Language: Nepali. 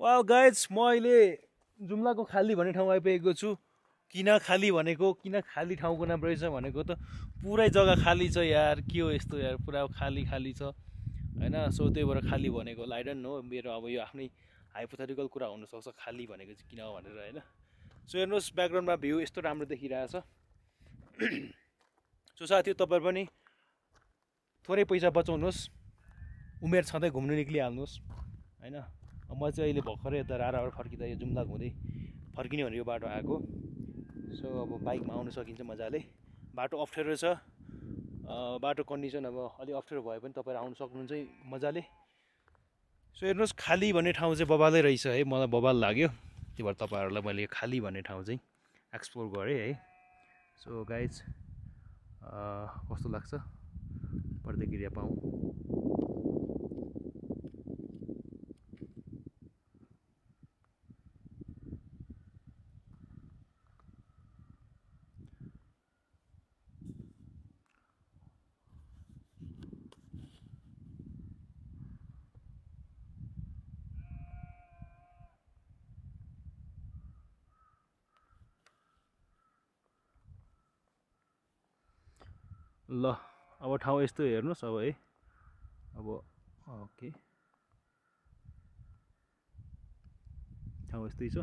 वाउ गाइज म अहिले जुम्लाको खाली भन्ने ठाउँ आइपुगेको छु। किन खाली भनेको, किन खाली ठाउँको नाम रहेछ भनेको त पुरै जग्गा खाली छ यार। के हो यस्तो यार, पुरा खाली खाली छ हैन। सो त्यही भएर खाली भनेको आई डोन्ट नो, मेरो अब यो आफ्नै हाइपोथेटिकल कुरा हुनसक्छ खाली भनेको चाहिँ किन हो भनेर हैन। सो हेर्नुहोस् ब्याकग्राउन्डमा भ्यू यस्तो राम्रो देखिरहेछ। सो साथी तपाईहरु पनि थोरै पैसा बचाउनुहोस्, उमेर छँदै घुम्नु निक्लिहाल्नुहोस् हैन। म चाहिँ अहिले भर्खरै यता राराबाट फर्किँदा यो जुम्ला हुँदै फर्किने भनेर यो बाटो आएको। सो अब बाइकमा आउनु सकिन्छ मजाले। बाटो अप्ठ्यारो छ, बाटो कन्डिसन अब अलिक अप्ठ्यारो भए पनि तपाईहरु आउनु सक्नुहुन्छ मजाले। सो हेर्नुहोस् खाली भन्ने ठाउँ चाहिँ बबालै रहेछ है, मलाई बबाल लाग्यो। त्यही भएर तपाईहरुलाई मैले खाली भन्ने ठाउँ चाहिँ एक्सप्लोर गरेँ है। सो गाइज कस्तो लाग्छ प्रतिक्रिया पाऊँ। ल अब ठाउँ यस्तो हेर्नुहोस् अब है। अब ओके ठाउँ यस्तै छ।